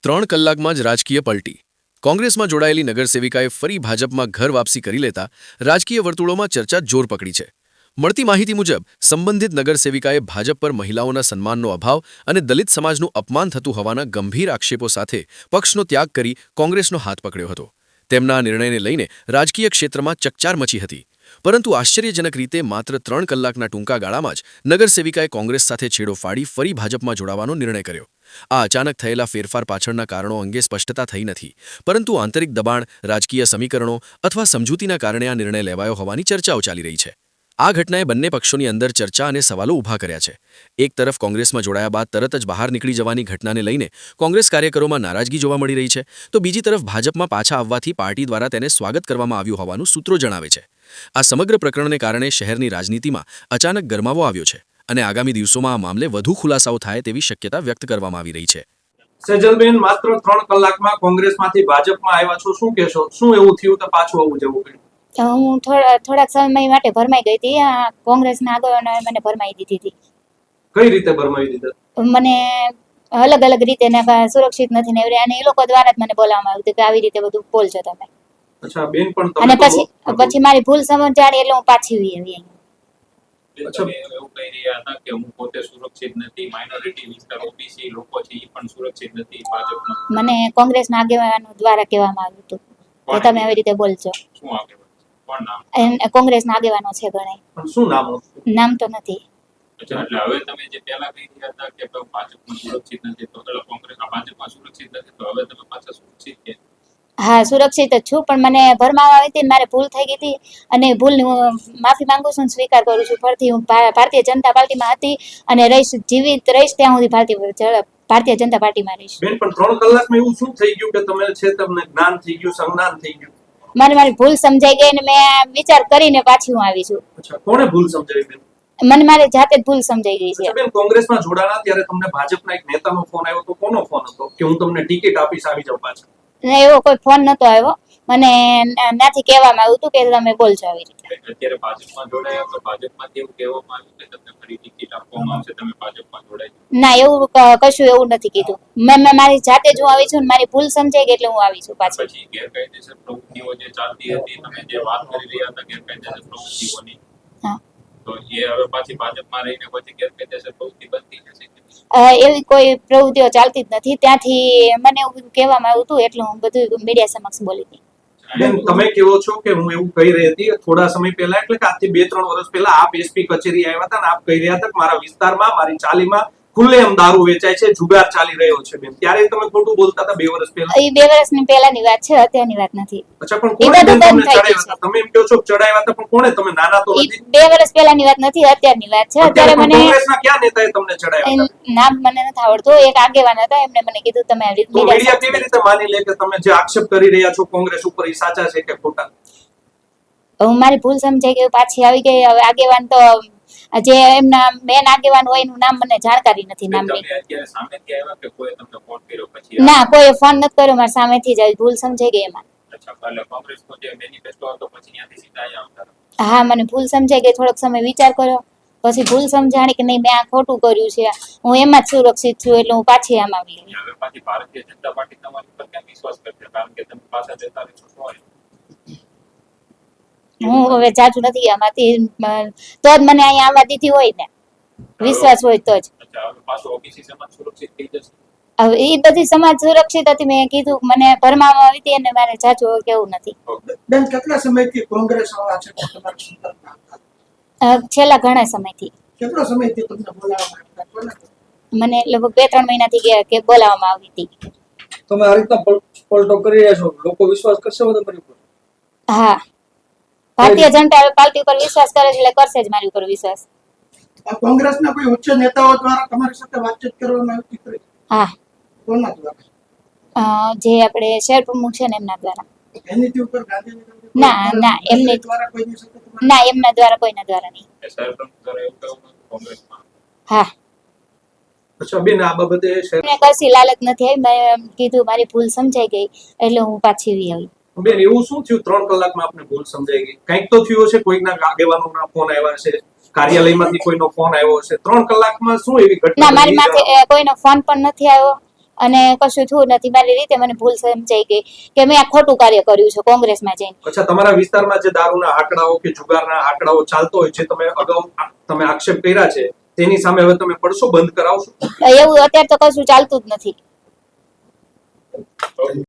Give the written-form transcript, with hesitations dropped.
3 કલાકમાં જ રાજકીય પલટી. કોંગ્રેસમાં જોડાયેલી નગરસેવિકાએ ફરી ભાજપમાં ઘર વાપસી કરી લેતા રાજકીય વર્તુળોમાં ચર્ચા જોર પકડી છે. મળતી માહિતી મુજબ સંબંધિત નગરસેવિકાએ ભાજપ પર મહિલાઓના સન્માનનો અભાવ અને દલિત સમાજનું અપમાન થતું હોવાના ગંભીર આક્ષેપો સાથે પક્ષનો ત્યાગ કરી કોંગ્રેસનો હાથ પકડ્યો હતો. તેમના આ નિર્ણયને લઈને રાજકીય ક્ષેત્રમાં ચકચાર મચી હતી. પરંતુ આશ્ચર્યજનક રીતે માત્ર 3 કલાકના ટૂંકા ગાળામાં જ નગરસેવિકાએ કોંગ્રેસ સાથે છેડો ફાડી ફરી ભાજપમાં જોડાવાનો નિર્ણય કર્યો. આ અચાનક થયેલા ફેરફાર પાછળના કારણો અંગે સ્પષ્ટતા થઈ નથી, પરંતુ આંતરિક દબાણ, રાજકીય સમીકરણો અથવા સમજૂતીના કારણે આ નિર્ણય લેવાયો હોવાની ચર્ચાઓ ચાલી રહી છે. આ ઘટનાએ બંને પક્ષોની અંદર ચર્ચા અને સવાલો ઊભા કર્યા છે. એક તરફ કોંગ્રેસમાં જોડાયા બાદ તરત જ બહાર નીકળી જવાની ઘટનાને લઈને કોંગ્રેસ કાર્યકરોમાં નારાજગી જોવા મળી રહી છે, તો બીજી તરફ ભાજપમાં પાછા આવવાથી પાર્ટી દ્વારા તેને સ્વાગત કરવામાં આવ્યું હોવાનું સૂત્રો જણાવે છે. આ સમગ્ર પ્રકરણને કારણે શહેરની રાજનીતિમાં અચાનક ગરમાવો આવ્યો છે અને આગામી દિવસોમાં આ મામલે વધુ ખુલાસાઓ થાય તેવી શક્યતા વ્યક્ત કરવામાં આવી રહી છે. સેજલબેન, માત્ર 3 કલાકમાં કોંગ્રેસમાંથી ભાજપમાં આવ્યા છો, શું કહેશો? શું એવું થયું તો પાછું આવું જવું પડ્યું? હું થોડાક સમય માટે ભરમાઈ ગઈ હતી. કોંગ્રેસના આગેવાનોએ મને ભરમાઈ દીધી હતી. કઈ રીતે ભરમાવી દીધા? મને અલગ અલગ રીતે સુરક્ષિત નથી ને અને એ લોકો દ્વારા જ મને બોલાવવામાં આવ્યું હતું કે આવી રીતે બધું બોલજો તમે. અચ્છા બેન, પણ અને પછી મારી ભૂલ સમજાણી એટલે હું પાછી આવી. અચ્છા, એવું કહી રહ્યા હતા કે હું પોતે સુરક્ષિત નથી, માઇનોરિટી વિસ્તાર ઓબીસી લોકો છે એ પણ સુરક્ષિત નથી ભાજપમાં. મને કોંગ્રેસના આગેવાનો દ્વારા કહેવામાં આવ્યું હતું કે તમે આવી રીતે બોલજો. શું આગેવાન? કોણ નામ? કોંગ્રેસના આગેવાનો છે ઘણા. પણ શું નામ હતું? નામ તો નથી. અચ્છા, એટલે હવે તમે જે પહેલા કહી રહ્યા હતા કે ભાજપમાં સુરક્ષિત નથી, તો કોંગ્રેસના ભાજપમાં સુરક્ષિત નથી, તો હવે તમે પાછા સુરક્ષિત કે? હા, સુરક્ષિત જ છું, પણ મને ભરમાવા આવી હતી, મારે ભૂલ થઈ ગઈ હતી અને ભૂલની હું માફી માંગુ છું, સ્વીકાર કરું છું. ફરીથી હું ભારતીય જનતા પાર્ટીમાં હતી અને જીવિત રહીશ ત્યાં સુધી ભારતીય જનતા પાર્ટીમાં રહીશ. બેન, પણ 3 કલાકમાં એવું શું થઈ ગયું કે તમને જ્ઞાન થઈ ગયું, સંજ્ઞાન થઈ ગયું? મને મારી ભૂલ સમજાઈ ગઈ અને મેં વિચાર કરીને પાછી હું આવી છું. અચ્છા, કોણે ભૂલ સમજાવી બેન? મને મારી જાતે જ ભૂલ સમજાઈ ગઈ છે. બેન, કોંગ્રેસમાં જોડાણા ત્યારે તમને ભાજપના એક નેતાનો ફોન આવ્યો તો કોનો ફોન હતો કે હું તમને ટિકિટ આપીશ, આવી જાવ પાછા? એવો કોઈ ફોન નતો આવ્યો. મને નાથી કહેવામાં આવ્યું હતું કે તમે બોલજો આવી રીતે. અત્યારે ભાજપમાં જોડાયા તો ભાજપમાંથી એવું કહેવામાં આવ્યું કે તમને ફરી ટિકિટ આપવામાં આવશે, તમે ભાજપમાં જોડાઈ? ના, એવું કશું એવું નથી કીધું. મેં મારી જાતે જ હું આવી છું, મારી ભૂલ સમજાઈ ગઈ એટલે હું આવી છું પાછી. પછી ગેરકાયદેસર પ્રવૃત્તિઓ જે ચાલતી હતી, તમે જે વાત કરી રહ્યા હતા ગેરકાયદેસર પ્રવૃત્તિઓની, હા, તો એ હવે પાછી ભાજપમાં રહીને પછી ગેરકાયદેસર પ્રવૃત્તિ બનતી જશે? એવી કોઈ પ્રવૃત્તિઓ ચાલતી જ નથી. ત્યાંથી મને એવું કહેવામાં આવ્યું હતું એટલે હું બધું મીડિયા સમક્ષ બોલી હતી. બેન, તમે કહો છો કે હું એવું કહી રહી હતી થોડા સમય પહેલા, એટલે કે આજથી 2-3 વર્ષ પહેલા આપ એસપી કચેરી આવ્યા હતા ને આપ કહી રહ્યા હતા કે મારા વિસ્તારમાં, મારી ચાલીમાં ખુલ્લેઆમ દારૂ વેચાય છે, જુગાર ચાલી રહ્યો છે. બેન, ત્યારે તમે ખોટું બોલતા હતા 2 વર્ષ પહેલા. એ 2 વર્ષની પહેલાની વાત છે, અત્યારની વાત નથી. અચ્છા, પણ કોણે તમને ચડાવ્યા હતા? તમે એમ કહો છો કે ચડાવ્યા હતા, પણ કોણે? તમે નાના તો નથી. 2 વર્ષ પહેલાની વાત નથી, અત્યારની વાત છે. અત્યારે મને કોંગ્રેસના કયા નેતાએ તમને ચડાવ્યા હતા? નામ મને નથી આવડતું. એક આગેવાન હતા, એમને મને કીધું તમે તો મીડિયા કેવી રીતે માની લે કે તમે જે આક્ષેપ કરી રહ્યા છો કોંગ્રેસ ઉપર એ સાચા છે કે ખોટા? હું મારી ભૂલ સમજાઈ ગઈ, પાછી આવી ગઈ. હવે આગેવાન તો જે એમના મેન આગેવાન હોય એનું નામ મને જાણકારી નથી. નામની અત્યારે સામેથી આવ્યા કે કોઈ તમને ફોન કર્યો પછી? ના, કોઈ ફોન નથી કર્યો, મારી સામેથી જ આવી. ભૂલ સમજાઈ ગઈ એમાં. અચ્છા, એટલે કોંગ્રેસનો જે મેનિફેસ્ટો હતો પછી ત્યાંથી સીધા અહીંયા આવતા? હા, મને ભૂલ સમજાઈ ગઈ. થોડોક સમય વિચાર કર્યો, પછી ભૂલ સમજાણી કે નહીં, મેં આ ખોટું કર્યું છે, હું એમાં જ સુરક્ષિત છું, એટલે હું પાછી આમ આવી. હવે પાછી ભારતીય જનતા પાર્ટી તમારી પર કેમ વિશ્વાસ કરશે? કારણ કે તમે પાછા જતા રહેશો. હું હવે જાજુ નથી આમાંથી, તો જ મને અહીંયા આવવા દીધી હોય ને, વિશ્વાસ હોય તો જ. અચ્છા, હવે પાછો ઓબીસી સમાજ સુરક્ષિત થઈ જશે? હવે એ બધી સમાજ સુરક્ષિત હતી. મેં કીધું મને ભરમાવામાં આવી હતી અને મારે જાજુ કેવું નથી. બેન, કેટલા સમયથી કોંગ્રેસ વાળા છે તમારી સંપર્કમાં? છેલ્લા ઘણા સમયથી. કેટલો સમયથી તમને બોલાવવામાં આવ્યા? મને લગભગ 2-3 મહિનાથી કે બોલાવવામાં આવી હતી. તમે આ રીતના પલટો કરી રહ્યા છો, લોકો વિશ્વાસ કરશે તમારી ઉપર? હા, ભારતીય જનતા પાર્ટી ઉપર વિશ્વાસ કરે છે એટલે કરશે જ મારી ઉપર વિશ્વાસ. આ કોંગ્રેસના કોઈ ઉચ્ચ નેતાઓ દ્વારા તમારી સાથે વાતચીત કરવામાં આવી હતી? હા. કોના દ્વારા? જે આપણે શહેર પ્રમુખ છે ને એમના દ્વારા. એની ઉપર ગાંધીનગર? ના, એમની દ્વારા કોઈની સાથે? ના, એમના દ્વારા કોઈના દ્વારા નહીં. શહેર પ્રમુખ દ્વારા એવું કહેવું કોંગ્રેસમાં? હા. અચ્છા બેન, આ બાબતે મને કશી લાલચ નથી આવી. મેં કીધું મારી ભૂલ સમજાઈ ગઈ એટલે હું પાછી આવી. બેન, એવું શું થયું 3 કલાકમાં આપને ભૂલ સમજાઈ ગઈ? કંઈક તો થયું હશે, કોઈના આગેવાનોના ફોન આવ્યા છે, કાર્યાલયમાંથી કોઈનો ફોન આવ્યો હશે. 3 કલાકમાં શું એવી ઘટના? ના, મારી માથે કોઈનો ફોન પણ નથી આવ્યો અને કશું થયું નથી. મારી રીતે મને ભૂલ સમજાઈ ગઈ કે મેં આ ખોટું કાર્ય કર્યું છે કોંગ્રેસમાં જઈને. અચ્છા, તમારા વિસ્તારમાં જે દારૂના આંકડાઓ કે જુગારના આંકડાઓ ચાલતો હોય છે, તમે અગાઉ તમે આક્ષેપ કર્યા છે, તેની સામે હવે તમે પડશો બંધ કરાવશો? એવું અત્યારે તો કશું ચાલતું જ નથી.